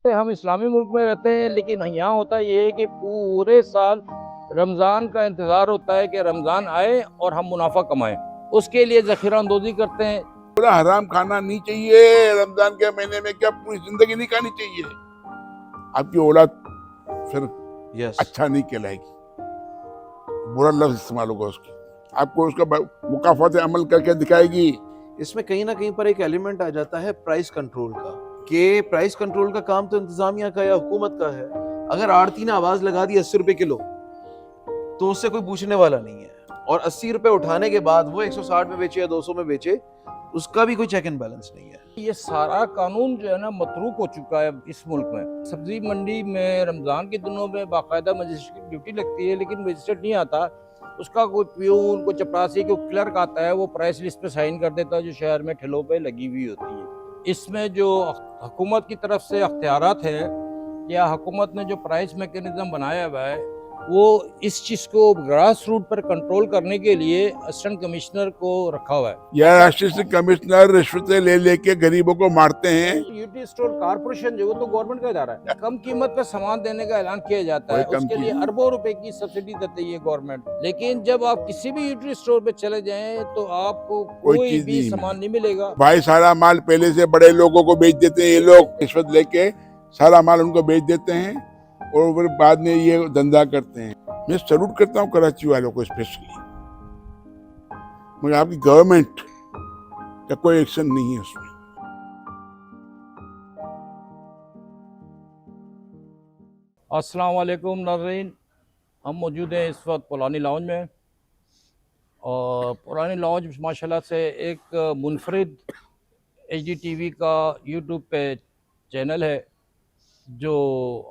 हम इस्लामी मुल्क में रहते हैं, लेकिन यहाँ होता ये है कि पूरे साल रमज़ान का इंतज़ार होता है कि रमज़ान आए और हम मुनाफा कमाएं। उसके लिए ज़ख़ीरा अंदोज़ी करते हैं। पूरा हराम खाना नहीं चाहिए। रमजान के महीने में क्या पूरी जिंदगी नहीं खानी चाहिए? आपकी औलाद फिर अच्छा नहीं कहलाएगी, बुरा लफ्ज इस्तेमाल होगा उसकी, आपको उसका मुकाफात अमल करके दिखाएगी। इसमें कहीं ना कहीं पर एक एलिमेंट आ जाता है प्राइस कंट्रोल का, कि प्राइस कंट्रोल का काम तो इंतजामिया का या हुकूमत का है। अगर आड़ती ने आवाज लगा दी 80 रुपए किलो, तो उससे कोई पूछने वाला नहीं है। और 80 रुपए उठाने के बाद वो 160 में बेचे या 200 में बेचे, उसका भी कोई चेक एंड बैलेंस नहीं है। ये सारा कानून जो है ना मतरूक हो चुका है इस मुल्क में। सब्जी मंडी में रमज़ान के दिनों में बाकायदा मजिस्ट्रेट की ड्यूटी लगती है, लेकिन मजिस्ट्रेट नहीं आता। उसका कोई प्यून, कोई चपरासी, कोई क्लर्क आता है, वो प्राइस लिस्ट पे साइन कर देता है जो शहर में ठेलों पे लगी हुई होती है। इसमें जो हुकूमत की तरफ से अख्तियारात है या हुकूमत ने जो प्राइस मैकेनिज्म बनाया हुआ है, वो इस चीज़ को ग्रास रूट पर कंट्रोल करने के लिए असिस्टेंट कमिश्नर को रखा हुआ है। यह असिस्टेंट कमिश्नर रिश्वतें ले लेके गरीबों को मारते हैं। यूटी स्टोर कारपोरेशन जो तो गवर्नमेंट का इदारा है, कम कीमत पे सामान देने का ऐलान किया जाता है, उसके लिए अरबों रुपए की सब्सिडी देती है गवर्नमेंट। लेकिन जब आप किसी भी यूटी स्टोर पे चले जाएं तो आपको कोई भी सामान नहीं मिलेगा। भाई सारा माल पहले से बड़े लोगों को बेच देते हैं, ये लोग रिश्वत लेके सारा माल उनको बेच देते हैं और फिर बाद में ये धंधा करते हैं। मैं सैल्यूट करता हूँ कराची वालों को स्पेशली, मगर आपकी गवर्नमेंट का कोई एक्शन नहीं है उसमें। अस्सलाम वालेकुम नाज़रीन, हम मौजूद हैं इस वक्त पुरानी लॉन्ज में। और पुरानी लॉन्ज माशाल्लाह से एक मुनफरिद HDTV का यूट्यूब पे चैनल है जो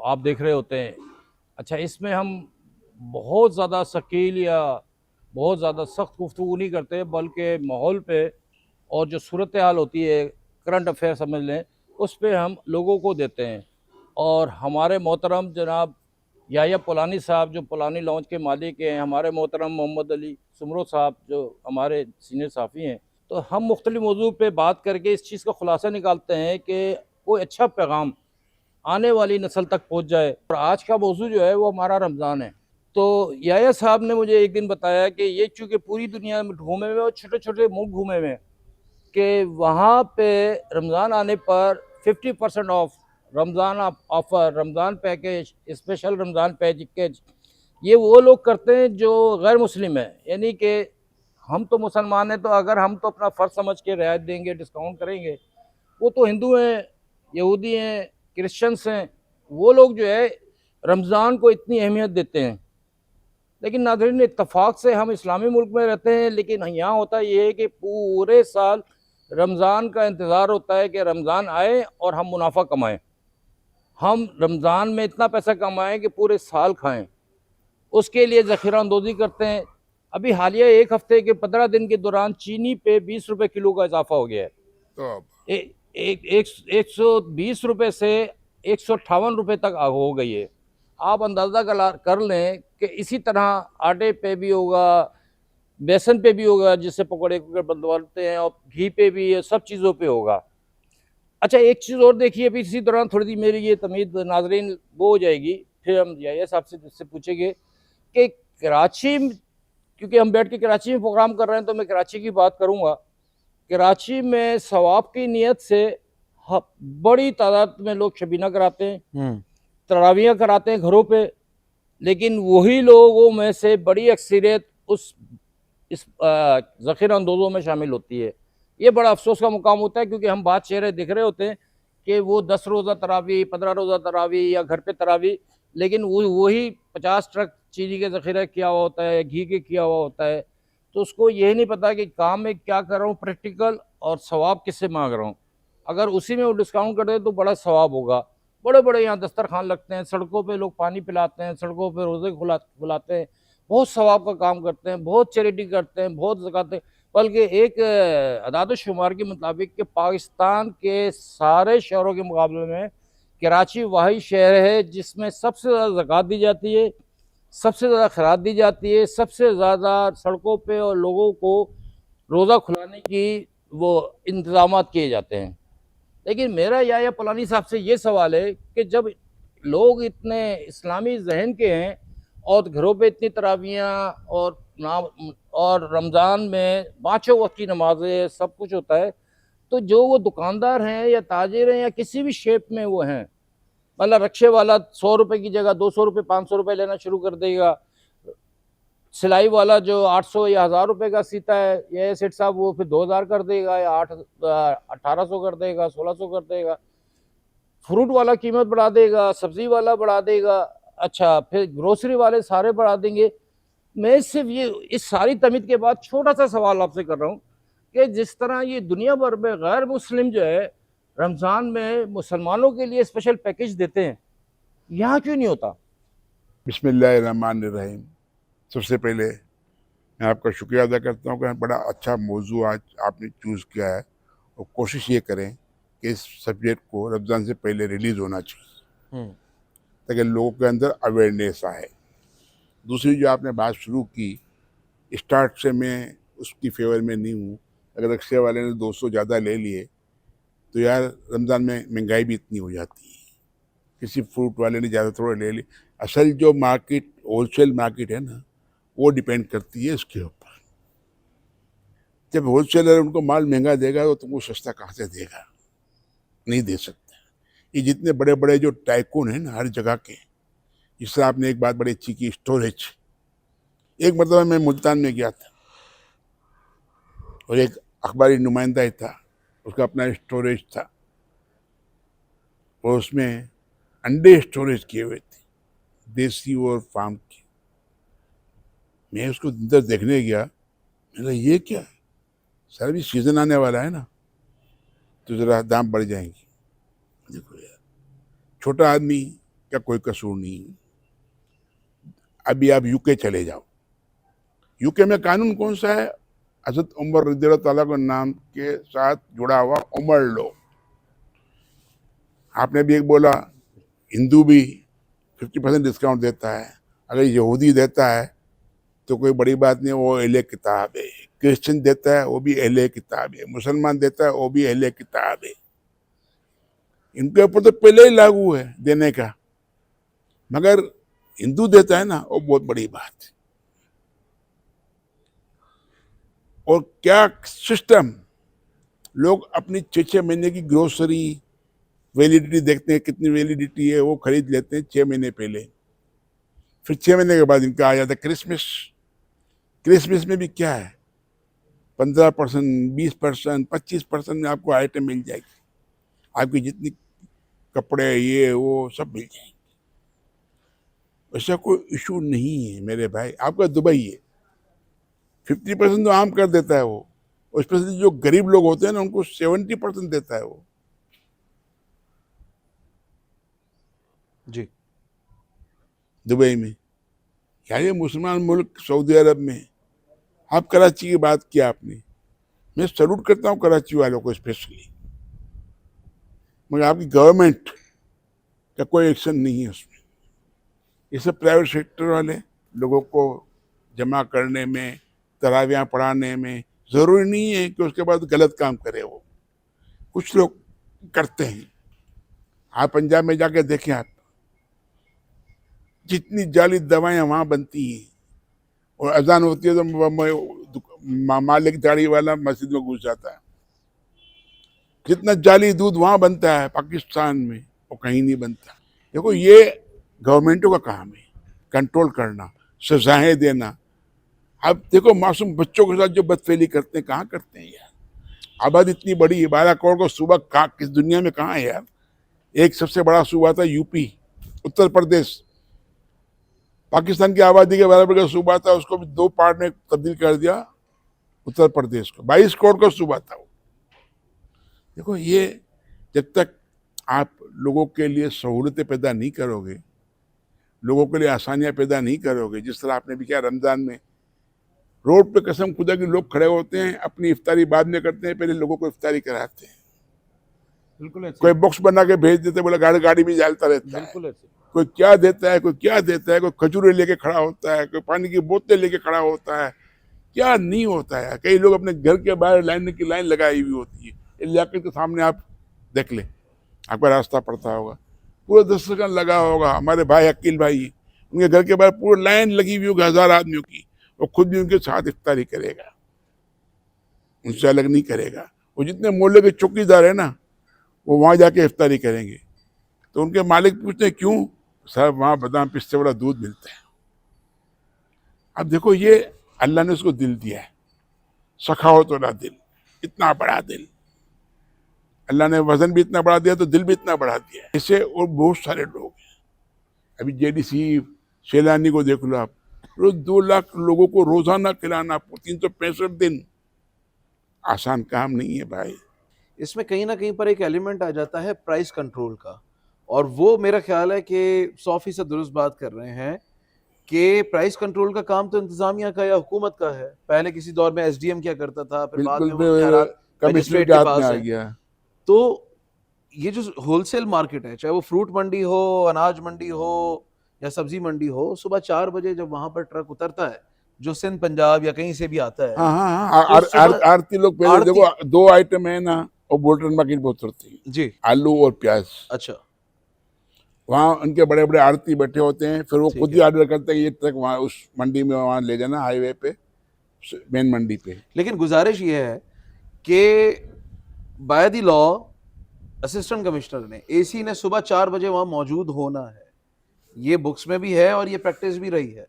आप देख रहे होते हैं। अच्छा, इसमें हम बहुत ज़्यादा शकील या बहुत ज़्यादा सख्त गुफ्तगू नहीं करते, बल्कि माहौल पे और जो सूरत हाल होती है, करंट अफेयर समझ लें, उस पे हम लोगों को देते हैं। और हमारे मोहतरम जनाब याया पुलानी साहब जो पुलानी लॉन्ज के मालिक हैं, हमारे मोहतरम मोहम्मद अली सुमरो साहब जो हमारे सीनियर साफ़ी हैं, तो हम मुख्तलिफ मौजू पे बात करके इस चीज़ का ख़ुलासा निकालते हैं कि कोई अच्छा पैगाम आने वाली नस्ल तक पहुंच जाए। और आज का मौजू जो है वो हमारा रमज़ान है। तो याया साहब ने मुझे एक दिन बताया कि ये चूँकि पूरी दुनिया में घूमे हुए और छोटे छोटे मुल्क घूमे हुए कि वहाँ पे रमज़ान आने पर 50% of Ramzan offer, Ramzan package, special Ramzan package, ये वो लोग करते हैं जो गैर मुस्लिम है। यानी कि हम तो मुसलमान हैं, तो अगर हम तो अपना फ़र्ज समझ के रियायत देंगे, डिस्काउंट करेंगे। वो तो हिंदू हैं, यहूदी हैं, क्रिश्चियंस हैं, वो लोग जो है रमज़ान को इतनी अहमियत देते हैं। लेकिन नाज़रीन, इत्तफाक से हम इस्लामी मुल्क में रहते हैं, लेकिन यहाँ होता ये है कि पूरे साल रमज़ान का इंतज़ार होता है कि रमज़ान आए और हम मुनाफा कमाएं। हम रमज़ान में इतना पैसा कमाएं कि पूरे साल खाएं। उसके लिए ज़ख़ीरा अंदोज़ी करते हैं। अभी हालिया 1 हफ़्ते के 15 दिन के दौरान चीनी पे 20 रुपये किलो का इजाफा हो गया है। तो 120 रुपये से 158 रुपये तक हो गई है। आप अंदाज़ा कर लें कि इसी तरह आटे पे भी होगा, बेसन पे भी होगा जिससे पकौड़े बनवाते हैं, और घी पे भी, सब चीज़ों पे होगा। अच्छा, एक चीज़ और देखिए, अभी इसी दौरान थोड़ी सी मेरी ये तमीद नाजरीन वो हो जाएगी, फिर हम याया साहब से पूछेंगे कि कराची, क्योंकि हम बैठ के कराची में प्रोग्राम कर रहे हैं तो मैं कराची की बात करूँगा। कराची में सवाब की नीयत से बड़ी तादाद में लोग शबीना कराते हैं, तरावियाँ कराते हैं घरों पे, लेकिन वही लोगों में से बड़ी अक्सरियत इस ज़ख़ीरा अंदोज़ों में शामिल होती है। ये बड़ा अफसोस का मुकाम होता है, क्योंकि हम बात चेहरे दिख रहे होते हैं कि वो 10 रोज़ा तरावी, 15 रोज़ा तरावी या घर पे तरावी, लेकिन वही 50 ट्रक चीनी के ज़ख़ीरा किया हुआ होता है, घी के किया हुआ होता है। तो उसको यही नहीं पता कि काम में क्या कर रहा हूँ प्रैक्टिकल, और सवाब किससे मांग रहा हूँ। अगर उसी में वो डिस्काउंट कर दे तो बड़ा सवाब होगा। बड़े बड़े यहाँ दस्तरखान लगते हैं, सड़कों पे लोग पानी पिलाते हैं, सड़कों पे रोज़े खुलाते हैं, बहुत सवाब का काम करते हैं, बहुत चैरिटी करते हैं, बहुत ज़कात। बल्कि एक अदाद शुमार के मुताबिक कि पाकिस्तान के सारे शहरों के मुकाबले में कराची वही शहर है जिसमें सबसे ज़्यादा ज़कात दी जाती है, सबसे ज़्यादा खैरात दी जाती है, सबसे ज़्यादा सड़कों पे और लोगों को रोज़ा खुलाने की वो इंतज़ामात किए जाते हैं। लेकिन मेरा या पलानी साहब से ये सवाल है कि जब लोग इतने इस्लामी जहन के हैं और घरों पे इतनी तरावियाँ और नाम और रमज़ान में पाँचों वक्त की नमाजें सब कुछ होता है, तो जो वो दुकानदार हैं या ताजिर हैं या किसी भी शेप में वो हैं, मतलब रक्शे वाला 100 रुपये की जगह 200 रुपये 500 रुपये लेना शुरू कर देगा, सिलाई वाला जो 800 या 1000 रुपये का सीता है ये सेठ साहब वो फिर 2000 कर देगा या 1800 कर देगा 1600 कर देगा, फ्रूट वाला कीमत बढ़ा देगा, सब्जी वाला बढ़ा देगा, अच्छा फिर ग्रोसरी वाले सारे बढ़ा देंगे। मैं सिर्फ ये इस सारी तमीद के बाद छोटा सा सवाल आपसे कर रहा हूँ कि जिस तरह ये दुनिया भर में गैर मुस्लिम जो है रमज़ान में मुसलमानों के लिए स्पेशल पैकेज देते हैं, यहाँ क्यों नहीं होता? बिस्मिल्लाहिर्रहमानिर्रहीम। सबसे पहले मैं आपका शुक्रिया अदा करता हूँ कि बड़ा अच्छा मौजू आज आपने चूज़ किया है और कोशिश ये करें कि इस सब्जेक्ट को रमज़ान से पहले रिलीज़ होना चाहिए ताकि लोगों के अंदर अवेयरनेस आए। दूसरी जो आपने बात शुरू की, स्टार्ट से मैं उसकी फेवर में नहीं हूँ। अगर रिक्शे वाले ने 200 ज़्यादा ले लिए तो यार रमज़ान में महंगाई भी इतनी हो जाती है। किसी फ्रूट वाले ने ज़्यादा थोड़ा ले ली, असल जो मार्केट होलसेल मार्केट है ना वो डिपेंड करती है इसके ऊपर। जब होलसेलर उनको माल महंगा देगा तो तुमको सस्ता कहाँ से देगा? नहीं दे सकता। ये जितने बड़े बड़े जो टाइकून हैं ना हर जगह के, जिस तरह आपने एक बात बड़ी अच्छी की, स्टोरेज। एक मतलब मैं मुल्तान में गया था और एक अखबारी नुमाइंदा ही था, उसका अपना स्टोरेज था और उसमें अंडे स्टोरेज किए हुए थे, देसी और फार्म के। मैं उसको अंदर देखने गया, मैंने कहा ये क्या है? सर अभी सीजन आने वाला है ना तो ज़रा दाम बढ़ जाएंगे। देखो यार, छोटा आदमी का कोई कसूर नहीं। अभी आप यूके चले जाओ, यूके में कानून कौन सा है? हज़रत उमर रज़ियल्लाहु ताला के नाम के साथ जुड़ा हुआ उमर लो। आपने भी एक बोला, हिंदू भी 50% डिस्काउंट देता है, अगर यहूदी देता है तो कोई बड़ी बात नहीं, वो अहले किताब है। क्रिश्चियन देता है वो भी अहले किताब है, मुसलमान देता है वो भी अहले किताब है। इनके ऊपर तो पहले ही लागू है देने का, मगर हिंदू देता है ना वो बहुत बड़ी बात है। और क्या सिस्टम, लोग अपनी 6-6 महीने की ग्रोसरी वैलिडिटी देखते हैं, कितनी वैलिडिटी है वो खरीद लेते हैं 6 महीने पहले। फिर 6 महीने के बाद इनका आ जाता है क्रिसमस। क्रिसमस में भी क्या है, 15%, 20%, 25% में आपको आइटम मिल जाएगी। आपकी जितनी कपड़े ये वो सब मिल जाएंगे। ऐसा कोई इशू नहीं है मेरे भाई। आपका दुबई है, 50% तो आम कर देता है वो, और स्पेशली जो गरीब लोग होते हैं ना उनको 70% देता है वो। जी दुबई में, यार ये मुसलमान मुल्क सऊदी अरब में। आप कराची की बात किया आपने, मैं सल्यूट करता हूँ कराची वालों को स्पेशली, मगर आपकी गवर्नमेंट का कोई एक्शन नहीं है उसमें। ये सब प्राइवेट सेक्टर वाले लोगों को जमा करने में, तरावियाँ पढ़ाने में, ज़रूरी नहीं है कि उसके बाद गलत काम करे वो। कुछ लोग करते हैं। आप पंजाब में जाके देखें, आप जितनी जाली दवाएं वहाँ बनती हैं, और अजान होती है तो मालिक दाढ़ी वाला मस्जिद में घुस जाता है। जितना जाली दूध वहाँ बनता है पाकिस्तान में वो कहीं नहीं बनता। देखो ये गवर्नमेंटों का काम है कंट्रोल करना, सजाएं देना। अब देखो मासूम बच्चों के साथ जो बदफेली करते हैं, कहाँ करते हैं यार? आबादी इतनी बड़ी है, 12 करोड़ का सूबा कहाँ, किस दुनिया में कहाँ है यार? एक सबसे बड़ा सूबा था यूपी, उत्तर प्रदेश, पाकिस्तान की आबादी के बराबर का सूबा था, उसको भी 2 पार्ट में तब्दील कर दिया उत्तर प्रदेश को। 22 करोड़ का सूबा था वो। देखो ये जब तक आप लोगों के लिए सहूलतें पैदा नहीं करोगे, लोगों के लिए आसानियां पैदा नहीं करोगे, जिस तरह आपने भी किया रमजान में, रोड पे कसम खुदा के लोग खड़े होते हैं, अपनी इफ्तारी बाद में करते हैं, पहले लोगों को इफ्तारी कराते हैं। बिल्कुल ऐसे, कोई बॉक्स बना के भेज देते, बोला गाड़ी में डालता रहता है। बिल्कुल ऐसे। कोई क्या देता है, कोई क्या देता है, कोई खजूरें लेके खड़ा होता है, कोई पानी की बोतलें लेके खड़ा होता है, क्या नहीं होता है। कई लोग अपने घर के बाहर लाइन की लाइन लगाई हुई होती है, इलाके के सामने आप देख ले, आपका रास्ता पड़ता होगा, पूरा दस्तरखान लगा होगा। हमारे भाई अकील भाई, उनके घर के बाहर पूरी लाइन लगी हुई होगी 1000 आदमियों की, वो खुद भी उनके साथ इफ्तारी करेगा, उनसे अलग नहीं करेगा। वो जितने मोहल्ले के चौकीदार है ना, वो वहाँ जाके इफ्तारी करेंगे। तो उनके मालिक पूछते हैं क्यों? साहब वहाँ बादाम पिस्ते वाला दूध मिलता है। अब देखो, ये अल्लाह ने उसको दिल दिया है, सखावत वाला दिल, इतना बड़ा दिल। अल्लाह ने वजन भी इतना बढ़ा दिया तो दिल भी इतना बढ़ा दिया है। ऐसे और बहुत सारे लोग हैं। अभी जेडीसी सैलानी को देख लो आप, रोज 2 लाख लोगों को रोजाना खिलाना 365 दिन, आसान काम नहीं है भाई। इसमें कहीं ना कहीं पर एक एलिमेंट आ जाता है प्राइस कंट्रोल का, और वो मेरा ख्याल है कि 100% दुरुस्त बात कर रहे हैं कि प्राइस कंट्रोल का काम तो इंतजामिया का या हुकूमत का है। पहले किसी दौर में एसडीएम क्या करता था, फिर बाद में वो ख्यालात कमिश्नर मजिस्ट्रेट के के हाथ पास में आ है। गया। तो ये जो होलसेल मार्केट है, चाहे वो फ्रूट मंडी हो, अनाज मंडी हो या सब्जी मंडी हो, सुबह 4 बजे जब वहां पर ट्रक उतरता है जो सिंध पंजाब या कहीं से भी आता है, हाँ हाँ हाँ, तो सुबह आरती लोग पहले आरती- देखो 2 आइटम है ना, और बोल्टन मार्केट में उतरती है, जी, आलू और प्याज। अच्छा, वहाँ उनके बड़े बड़े आरती बैठे होते हैं, फिर वो ठीक खुद ही ऑर्डर करते हैं ये ट्रक वहाँ उस मंडी में वहाँ ले जाना, हाईवे पे, मेन मंडी पे। लेकिन गुजारिश ये है कि by the law assistant commissioner ने, एसी ने सुबह 4 बजे वहां मौजूद होना है। ये बुक्स में भी है और ये प्रैक्टिस भी रही है।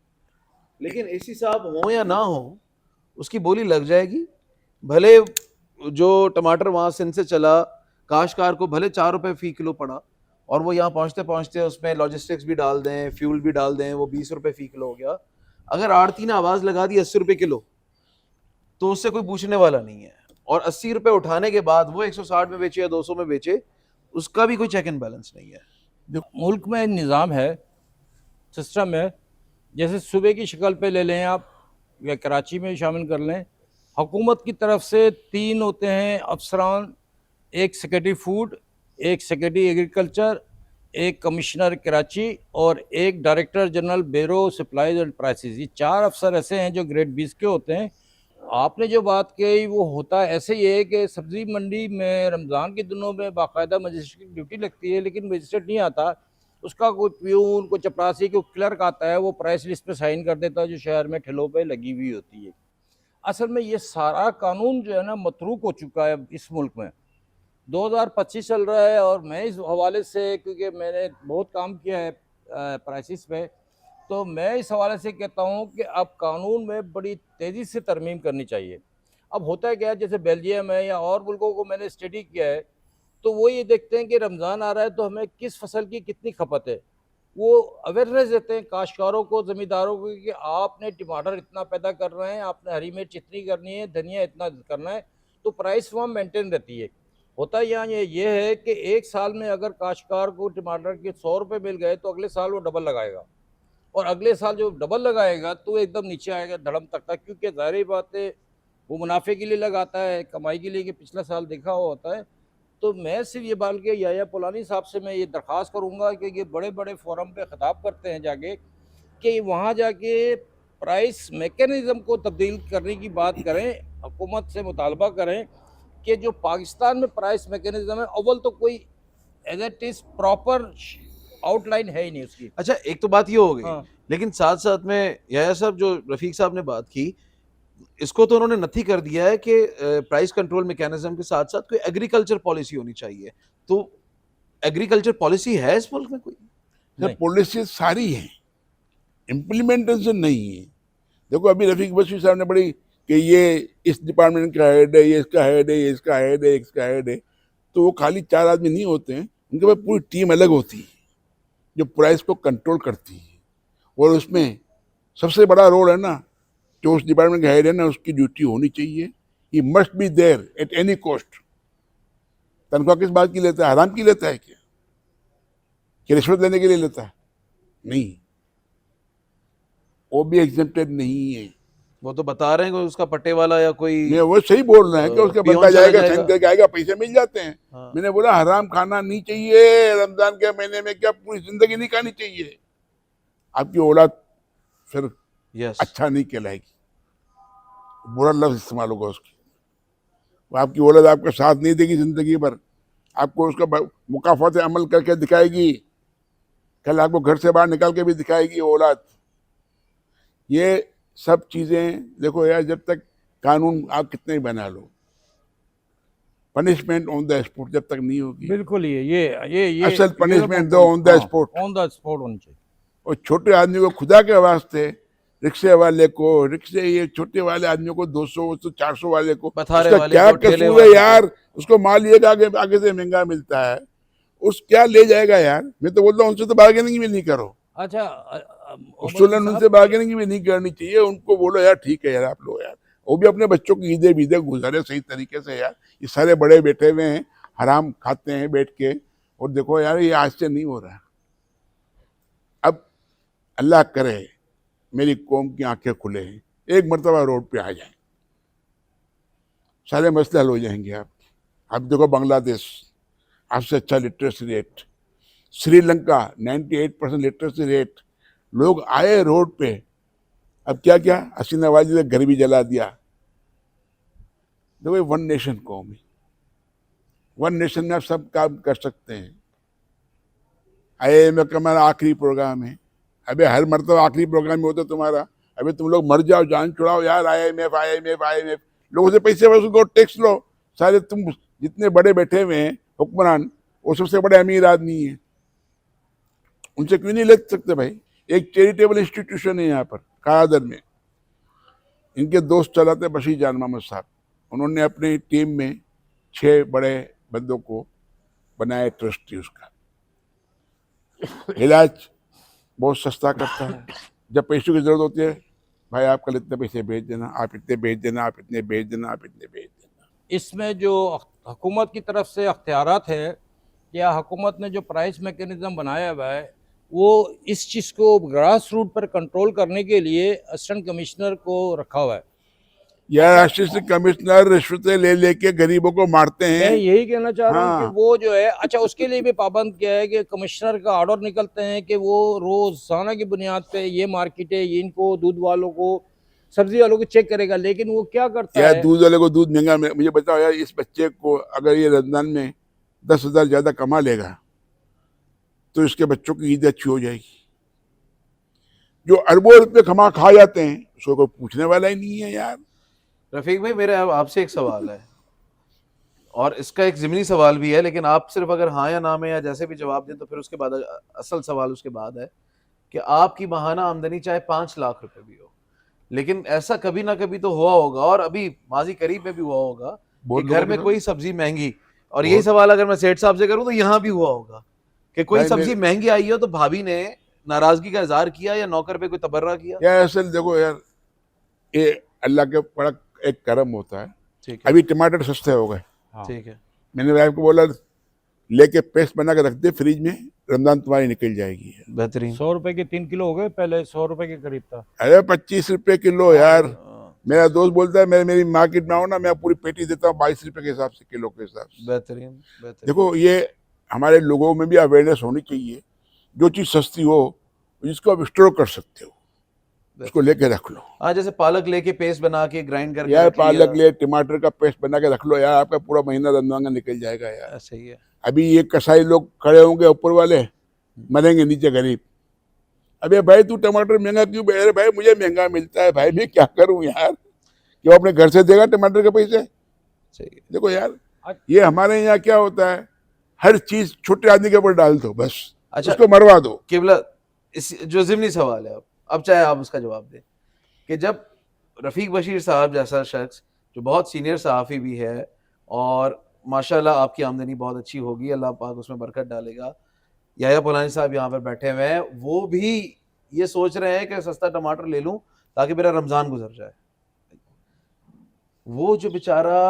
लेकिन एसी साहब हो या ना हो, उसकी बोली लग जाएगी। भले जो टमाटर वहां सिंध से चला, काश्तकार को भले 4 रुपए फी किलो पड़ा, और वो यहाँ पहुंचते पहुंचते उसमें लॉजिस्टिक्स भी डाल दें, फ्यूल भी डाल दें, वो 20 रुपए फी किलो हो गया। अगर आड़ती ने आवाज लगा दी 80 रुपए किलो, तो उससे कोई पूछने वाला नहीं है। और 80 रुपए उठाने के बाद वो 160 में बेचे या 200 में बेचे, उसका भी कोई चेक एंड बैलेंस नहीं है। मुल्क में निज़ाम है, सिस्टम है। जैसे सूबे की शक्ल पे ले लें आप, या कराची में शामिल कर लें, हुकूमत की तरफ से 3 होते हैं अफसरान, एक सेक्रेटरी फूड, एक सेक्रेटरी एग्रीकल्चर, एक कमिश्नर कराची और एक director general bureau supplies and prices. ये 4 अफसर ऐसे हैं जो ग्रेड 20 के होते हैं। आपने जो बात कही वो होता है ऐसे ही है कि सब्ज़ी मंडी में रमज़ान के दिनों में बाकायदा मजिस्ट्रेट की ड्यूटी लगती है, लेकिन मजिस्ट्रेट नहीं आता, उसका कोई प्यून, कोई चपरासी, कोई क्लर्क आता है, वो प्राइस लिस्ट पे साइन कर देता है जो शहर में ठेलों पे लगी हुई होती है। असल में ये सारा कानून जो है ना मतरूक हो चुका है इस मुल्क में। 2025 चल रहा है और मैं इस हवाले से, क्योंकि मैंने बहुत काम किया है प्राइसिस पे, तो मैं इस हवाले से कहता हूँ कि अब कानून में बड़ी तेज़ी से तरमीम करनी चाहिए। अब होता है क्या, जैसे बेल्जियम है या और मुल्कों को मैंने स्टडी किया है, तो वो ये देखते हैं कि रमज़ान आ रहा है तो हमें किस फसल की कितनी खपत है। वो अवेयरनेस देते हैं काश्तकारों को, ज़मींदारों को, कि आपने टमाटर इतना पैदा कर रहे हैं, आपने हरी मिर्च इतनी करनी है, धनिया इतना करना है, तो प्राइस वहाँ मेंटेन रहती है। होता यहाँ ये है कि एक साल में अगर काश्तकार को टमाटर के 100 रुपये मिल गए तो अगले साल वो डबल लगाएगा, और अगले साल जो डबल लगाएगा तो एकदम नीचे आएगा धड़म तक का, क्योंकि ज़ाहिर बात है वो मुनाफे के लिए लगाता है, कमाई के लिए, कि पिछला साल देखा हुआ होता है। तो मैं सिर्फ ये बाल के याया पुलानी साहब से मैं ये दरख्वास्त करूँगा कि ये बड़े बड़े फोरम पे ख़िताब करते हैं जाके, कि वहाँ जाके प्राइस मेकनिज़म को तब्दील करने की बात करें, हुकूमत से मुतालबा करें कि जो पाकिस्तान में प्राइस मेकनिज़म है, अव्वल तो कोई as it is proper outline है ही नहीं उसकी। अच्छा, एक तो बात ये हो गई, हाँ। लेकिन साथ साथ में याया साहब, जो रफीक साहब ने बात की, इसको तो उन्होंने नथी कर दिया है कि प्राइस कंट्रोल मैकेनिज्म के साथ साथ कोई एग्रीकल्चर पॉलिसी होनी चाहिए। तो एग्रीकल्चर पॉलिसी है इस मुल्क में कोई? नहीं। पॉलिसी सारी है, इम्प्लीमेंटेशन नहीं है। देखो अभी रफीक बशीर साहब ने बड़ी कि ये इस डिपार्टमेंट का हेड है, ये इसका हेड है, ये इसका हेड है, इसका हेड है, तो वो खाली 4 आदमी नहीं होते हैं, उनके पास पूरी टीम अलग होती है जो प्राइस को कंट्रोल करती है। और उसमें सबसे बड़ा रोल है ना, जो उस डिपार्टमेंट का हेड है ना, उसकी ड्यूटी होनी चाहिए, he must be there at any cost. तनख्वाह किस बात की लेता है? हराम की लेता है क्या? कि रिश्वत लेने के लिए लेता है? नहीं, वो भी एग्जेम्प्टेड नहीं है। वो तो बता रहे हैं कि उसका पट्टे वाला या कोई मैं वो सही बोल रहे हैं कि उसका पियोन बंदा चला जाएगा, जाएगा। साइन करके आएगा, पैसे मिल जाते हैं। हाँ। मैंने बोला हराम खाना नहीं चाहिए रमजान के महीने में, क्या पूरी जिंदगी नहीं खानी चाहिए? आपकी औलाद फिर यस, अच्छा नहीं कहलाएगी, बुरा लफ्ज इस्तेमाल होगा उसकी। वो आपकी औलाद आपका साथ नहीं देगी जिंदगी भर, आपको उसका मुकाफात अमल करके दिखाएगी, कल आपको घर से बाहर निकाल के भी दिखाएगी औलाद। ये सब चीजें देखो यार, जब तक कानून आप कितने ही बना लो, पनिशमेंट ऑन द स्पॉट जब तक नहीं होगी, बिल्कुल ये असल punishment दो on the spot। On the spot होनी चाहिए। और छोटे आदमी को खुदा के वास्ते, रिक्शे वाले को, ये छोटे वाले आदमियों को 200 400 वाले को, पथारे उसका वाले क्या को, ठेले कसूर है वाले को। यार? उसको माल ये आगे आगे से महंगा मिलता है, उस क्या ले जाएगा यार? मैं तो बोलता हूँ उनसे तो बार्गेनिंग भी नहीं करो, अच्छा उसूलन उनसे बार्गेनिंग भी नहीं करनी चाहिए। उनको बोलो यार ठीक है यार, आप लो यार, वो भी अपने बच्चों की ईदे बीदे गुजारे सही तरीके से यार। ये सारे बड़े बैठे हुए हैं, हराम खाते हैं बैठ के, और देखो यार ये आज से नहीं हो रहा। अब अल्लाह करे मेरी कौम की आंखें खुले, एक मरतबा रोड पे आ जाए, सारे मसले हल हो जाएंगे। आप देखो बांग्लादेश, आपसे अच्छा literacy rate, Sri Lanka 98% literacy rate, लोग आए रोड पे। अब क्या क्या हसीना वाजी ने घर भी जला दिया। देखो वन नेशन कौम है, वन नेशन में आप सब काम कर सकते हैं। IIMF का हमारा आखिरी प्रोग्राम है। अबे हर मरतबा आखिरी प्रोग्राम में होता तुम्हारा, अबे तुम लोग मर जाओ, जान छुड़ाओ यार। IIMF लोगों से पैसे वसूल, टैक्स लो सारे। तुम जितने बड़े बैठे हुए हैं हुक्मरान, वो सबसे बड़े अमीर आदमी हैं, उनसे क्यों नहीं ले सकते भाई? एक चैरिटेबल इंस्टीट्यूशन है यहाँ पर कादर में, इनके दोस्त चलाते बशीर जान मोहम्मद साहब। उन्होंने अपनी टीम में 6 बड़े बंदों को बनाया ट्रस्टी। उसका इलाज बहुत सस्ता करता है। जब पैसों की जरूरत होती है, भाई आप कल इतने पैसे भेज देना, आप इतने भेज देना, आप इतने भेज देना, आप इतने भेज देना। इसमें जो हुकूमत की तरफ से अख्तियारात है, या हुकूमत ने जो प्राइस मैकेनिज्म बनाया हुआ है, वो इस चीज़ को ग्रास रूट पर कंट्रोल करने के लिए असिस्टेंट कमिश्नर को रखा हुआ है। यार असिस्टेंट कमिश्नर रिश्वतें ले लेके गरीबों को मारते हैं। मैं यही कहना चाह रहा हूँ हाँ। कि वो जो है, अच्छा उसके लिए भी पाबंद किया है कि कमिश्नर का ऑर्डर निकलते हैं कि वो रोजाना की बुनियाद पे ये मार्केट है, ये इनको दूध वालों को, सब्जी वालों को चेक करेगा। लेकिन वो क्या करता यार है, दूध वाले को दूध महंगा मुझे बताओ यार, इस बच्चे को अगर ये रमजान में 10,000 ज्यादा कमा लेगा तो इसके बच्चों की ईद अच्छी हो जाएगी। जो अरबों रुपये खा जाते हैं, उसको कोई पूछने वाला ही नहीं है यार। रफीक भाई, मेरा आपसे एक सवाल है, और इसका एक ज़िमनी सवाल भी है, लेकिन आप सिर्फ अगर हाँ या ना में या जैसे भी जवाब दें तो फिर उसके बाद असल सवाल उसके बाद है कि आपकी माहाना आमदनी चाहे 5 लाख रुपए भी हो, लेकिन ऐसा कभी ना कभी तो हुआ होगा, और अभी माजी करीब में भी हुआ होगा कि घर में कोई सब्जी महंगी, और यही सवाल अगर मैं सेठ साहब से करूं तो यहाँ भी हुआ होगा कि कोई सब्जी महंगी आई हो तो भाभी ने नाराजगी का इजहार किया या नौकर पे कोई तबर्रा किया। यार असल देखो यार, ये अल्लाह के बड़ा एक करम होता है। ठीक है, अभी टमाटर सस्ते हो गए। ठीक है, मैंने वाइफ को बोला लेके पेस्ट बना के रख दे फ्रिज में, रमजान तुम्हारी निकल जाएगी। बेहतरीन। 100 रुपए के 3 किलो हो गए, पहले 100 रुपए के करीब था। अरे 25 रुपए किलो यार। मेरा दोस्त बोलता है मैं मेरी मार्केट में आऊँ ना, मैं पूरी पेटी देता हूँ 22 रुपए के हिसाब से, किलो के हिसाब से। बेहतरीन, बेहतरीन। देखो ये हमारे लोगों में भी अवेयरनेस होनी चाहिए। जो चीज सस्ती हो जिसको आप स्टोर कर सकते हो उसको लेके रख लो। हाँ, जैसे पालक लेके पेस्ट बना के ग्राइंड करके यार रख लिया। पालक ले, टमाटर का पेस्ट बना के रख लो यार, आपका पूरा महीना रमजान का निकल जाएगा यार। सही है। अभी ये कसाई लोग खड़े होंगे ऊपर वाले, मरेंगे नीचे गरीब। अबे भाई तू टमाटर महंगा क्यों? अरे भाई मुझे महंगा मिलता है भाई, मैं क्या करूं यार? क्यों अपने घर से देगा टमाटर के पैसे? सही है। देखो यार, ये हमारे यहाँ क्या होता है, हर चीज छोटे आदमी के ऊपर डाल दो बस। अच्छा, उसको मरवा दो। केवल इस जो ज़िमनी सवाल है, अब चाहे आप उसका जवाब दें कि जब रफ़ीक बशीर साहब जैसा शख्स जो बहुत सीनियर सहाफ़ी भी है, और माशाल्लाह आपकी आमदनी बहुत अच्छी होगी, अल्लाह पाक उसमें बरकत डालेगा, याया पोलानी साहब यहाँ पर बैठे हुए हैं, वो भी ये सोच रहे हैं कि सस्ता टमाटर ले लूं ताकि मेरा रमज़ान गुजर जाए। वो जो बेचारा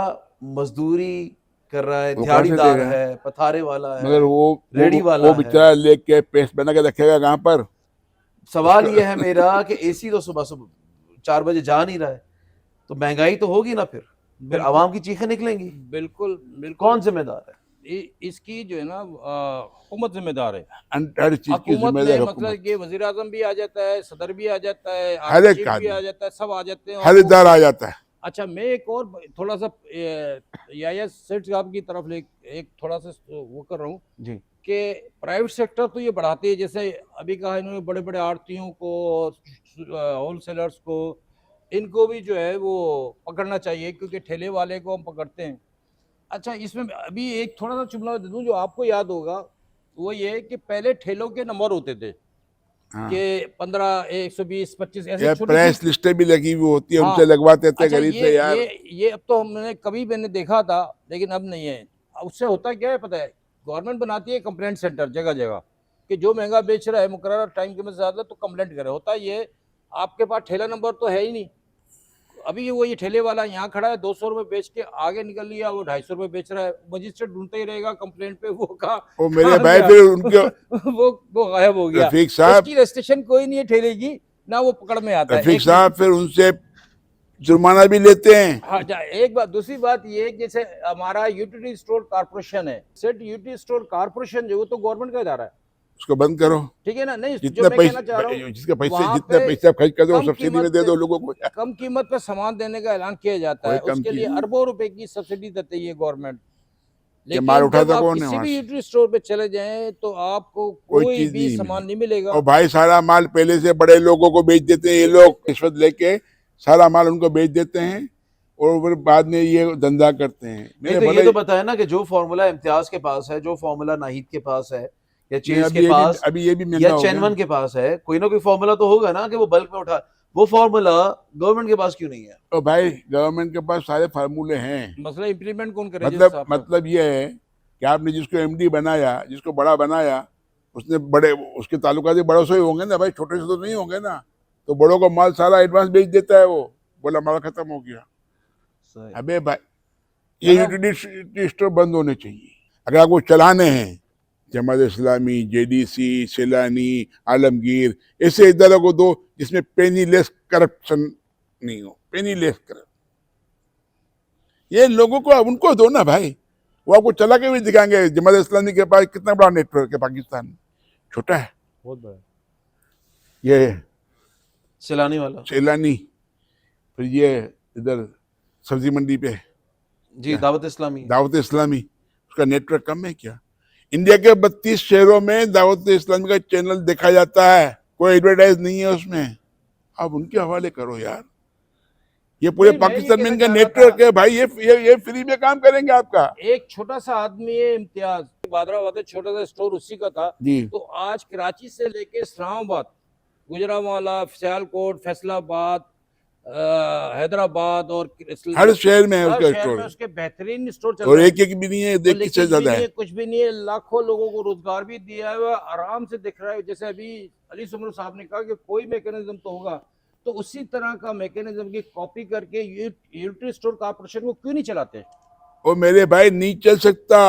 मजदूरी कर रहा है, दिहाड़ीदार है, पथारे वाला है, मगर वो रेडी वाला वो बेचारा लेके पेस्ट बना के रखेगा कहाँ पर? सवाल ये है मेरा कि एसी तो सुबह सुबह 4 बजे जा नहीं रहा है, तो महंगाई तो होगी ना, फिर आवाम की चीखें निकलेंगी। बिल्कुल बिल्कुल। कौन जिम्मेदार है? इसकी जो है ना हुकूमत जिम्मेदार है। हर चीज की जिम्मेदार मतलब कि वजीर आजम भी आ जाता है, सदर भी आ जाता है, हर एक भी आ जाता है, सब आ जाते हैं, खरीदार आ जाता है। अच्छा, मैं एक और थोड़ा सा या सेठ साहब की तरफ ले एक थोड़ा सा वो कर रहा हूँ जी कि प्राइवेट सेक्टर तो ये बढ़ाती है, जैसे अभी कहा इन्होंने बड़े बड़े आड़तियों को, होलसेलर्स को, इनको भी जो है वो पकड़ना चाहिए, क्योंकि ठेले वाले को हम पकड़ते हैं। अच्छा, इसमें अभी एक थोड़ा सा जुमला दे दूं जो आपको याद होगा, वो ये है कि पहले ठेलों के नंबर होते थे हाँ, कि 15, 120, 25 ऐसे ये छोटी प्रेस सी। लिस्टें भी लगी हुई होती है, उनसे हाँ, लगवाते थे अच्छा, गरीब से यार। ये अब तो हमने कभी मैंने देखा था, लेकिन अब नहीं है। उससे होता क्या है पता है, गवर्नमेंट बनाती है कंप्लेंट सेंटर जगह जगह कि जो महंगा बेच रहा है मुकर्रर टाइम के में ज्यादा तो कंप्लेंट करे। होता ये आपके पास ठेला नंबर तो है ही नहीं। अभी वो ये ठेले वाला यहाँ खड़ा है, 200 रुपये बेच के आगे निकल लिया, वो 250 रुपये बेच रहा है, मजिस्ट्रेट ढूंढते ही रहेगा कंप्लेंट पे, वो वो मेरे कहाँ भाई गया? फिर उनके वो गायब हो गया। रफीक साहब उसकी रजिस्ट्रेशन कोई नहीं है ठेले की, ना वो पकड़ में आता है। रफीक एक साहब फिर उनसे जुर्माना भी लेते हैं। हाँ, एक बात, दूसरी बात ये कि जैसे हमारा यूटिलिटी स्टोर कारपोरेशन है, सेट यूटिलिटी स्टोर कारपोरेशन जो, वो तो गवर्नमेंट का इदारा है, उसको बंद करो। ठीक है ना? नहीं, जो जितने मैं कहना चाह रहा पैसे हूँ, जिसके पैसे वहाँ जितने पे पैसे आप खर्च कर दो कम सब्सिडी में कीमत दे पे दो लोगों को। कम कीमत पे सामान देने का ऐलान किया जाता वही है, कम उसके लिए कीजिए। अरबों रुपए की सब्सिडी देती है गवर्नमेंट। ये माल लेकिन जब उठाता आप कौन है किसी वहां भी से? यूटिलिटी स्टोर पे चले जाएं तो आपको कोई कोई चीज भी नहीं सामान नहीं मिली। मिलेगा। और भाई सारा माल पहले से बड़े लोगों को बेच देते हैं ये लोग, रिश्वत लेके सारा माल उनको बेच देते हैं और फिर बाद में ये धंधा करते हैं। नहीं मेरे तो ये बड़े तो बताया ना कि जो फॉर्मूला इम्तियाज के पास है, जो फॉर्मूला नाहिद के पास है, या नहीं, चेज के पास, अभी ये भी महंगा या हो गया। चैनवन के पास है, कोई ना कोई फॉर्मूला तो होगा ना कि वो बल्क में उठा। वो फॉर्मूला गवर्नमेंट के पास क्यों नहीं है? तो भाई गवर्नमेंट के पास सारे फार्मूले हैं। मसला इम्प्लीमेंट कौन करे जज साहब? मतलब ये है कि आपने जिसको एमडी बनाया, जिसको बड़ा बनाया, उसने बड़े उसके ताल्लुकात बड़ों से ही होंगे ना भाई, छोटे से तो नहीं होंगे ना। तो बड़ों को माल सारा एडवांस बेच देता है, वो बोला माल खत्म हो गया। सही। अबे भाई ये यूटिलिटी स्टोर बंद होने चाहिए। अगर आपको चलाने हैं, जमात इस्लामी, जेडीसी, सैलानी, आलमगीर, ऐसे इदारों को दो जिसमें पेनी लेस करप्शन नहीं हो, पेनी लेस करप्शन। ये लोगों को उनको दो ना भाई, वो आपको चला के भी दिखाएंगे। जमात इस्लामी के पास कितना बड़ा नेटवर्क है पाकिस्तान में, छोटा है। बहुत बड़ा। ये सैलानी वाला सैलानी, फिर ये इधर सब्जी मंडी पे जी, दावत इस्लामी। दावत इस्लामी, उसका नेटवर्क कम है क्या? इंडिया के 32 शहरों में दावत इस्लामी का चैनल देखा जाता है, कोई एडवर्टाइज नहीं है उसमें। अब उनके हवाले करो यार। ये पूरे नहीं, मैं ये पाकिस्तान में कहना इनका चाह रहा नेटवर्क था, है भाई, ये फ्री में काम करेंगे आपका। एक छोटा सा आदमी है इम्तियाज, बादराबाद में छोटा सा स्टोर उसी का था। जी तो आज कराची से लेके इस्लामाबाद, गुजरांवाला, सियालकोट, फैसलाबाद, हैदराबाद और हर शहर में है हर उसका शहर स्टोर, में उसके बेहतरीन स्टोर चल और रहे हैं। एक भी नहीं है, तो एक लेकिन से भी ज्यादा नहीं है। है, कुछ भी नहीं है, लाखों लोगों को रोजगार भी दिया है, आराम से दिख रहा है। जैसे अभी अली सुमर साहब ने कहा कि कोई मैकेनिज्म तो होगा, तो उसी तरह का मैकेनिज्म की कॉपी करके यूटिलिटी स्टोर कॉर्पोरेशन को क्यों नहीं चलाते? और मेरे भाई नहीं चल सकता,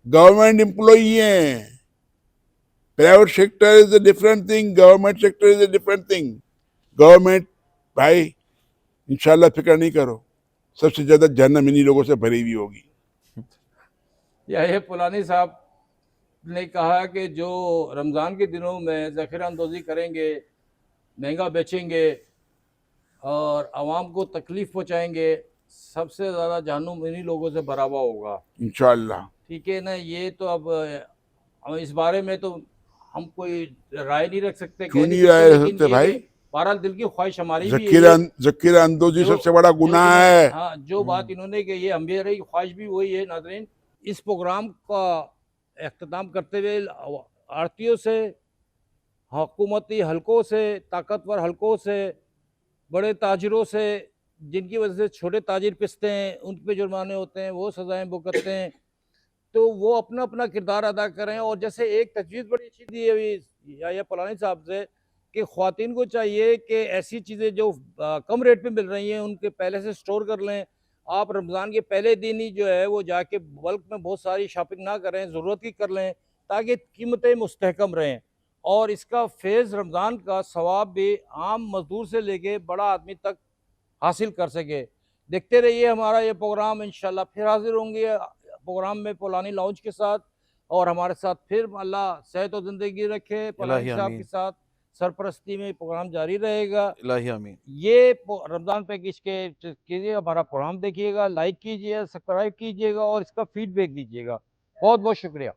गवर्नमेंट एम्प्लॉई है। Private sector is a different thing, government sector is a different thing. Government भाई इंशाल्लाह फिक्र नहीं करो, सबसे ज्यादा जहन्नम इन्हीं लोगों से भरी हुई होगी। ये पुलानी साहब ने कहा कि जो रमज़ान के दिनों में ज़ख़ीरा अंदोज़ी करेंगे, महंगा बेचेंगे और आवाम को तकलीफ़ पहुँचाएंगे, सबसे ज़्यादा जहन्नुम इन्हीं लोगों से भरा हुआ होगा। इंशाल्लाह। ठीक है ना? ये तो अब हम इस बारे में तो हम कोई राय नहीं रख सकते, क्यों कह नहीं नहीं राय सकते, रख लेकिन सकते ये भाई? कि बहरहाल दिल की ख्वाहिश हमारी भी है जकीरा अंदोजी सबसे बड़ा गुनाह है। हाँ, जो बात इन्होंने कही है, हमारी ख्वाहिश भी वही है। नाज़रीन, इस प्रोग्राम का अख्ताम करते हुए आड़तियों से, हुकूमती हलकों से, ताकतवर हलकों से, बड़े ताजिरों से, जिनकी वजह से छोटे ताजिर पिसते हैं, उन पे जुर्माने होते हैं, वो सज़ाएं भुगतते हैं, तो वो अपना अपना किरदार अदा करें। और जैसे एक तजवीज़ बड़ी अच्छी दी है अभी या पुलानी साहब से कि ख़वातीन को चाहिए कि ऐसी चीज़ें जो कम रेट पे मिल रही हैं उनके पहले से स्टोर कर लें। आप रमज़ान के पहले दिन ही जो है वो जाके बल्क में बहुत सारी शॉपिंग ना करें, ज़रूरत की कर लें, ताकि कीमतें मुस्तहकम रहें। और इसका फेज़ रमज़ान का सवाब भी आम मज़दूर से लेके बड़ा आदमी तक हासिल कर सके। देखते रहिए हमारा ये प्रोग्राम, इंशाल्लाह फिर हाजिर होंगे प्रोग्राम में पुलानी लाउंज के साथ, और हमारे साथ फिर अल्लाह सेहत और ज़िंदगी रखे पुलानी साहब के साथ। सरपरस्ती में प्रोग्राम जारी रहेगा। इलाही आमीन। ये रमज़ान पैकेज के कीजिए, हमारा प्रोग्राम देखिएगा, लाइक कीजिए, सब्सक्राइब कीजिएगा और इसका फीडबैक दीजिएगा। बहुत बहुत शुक्रिया।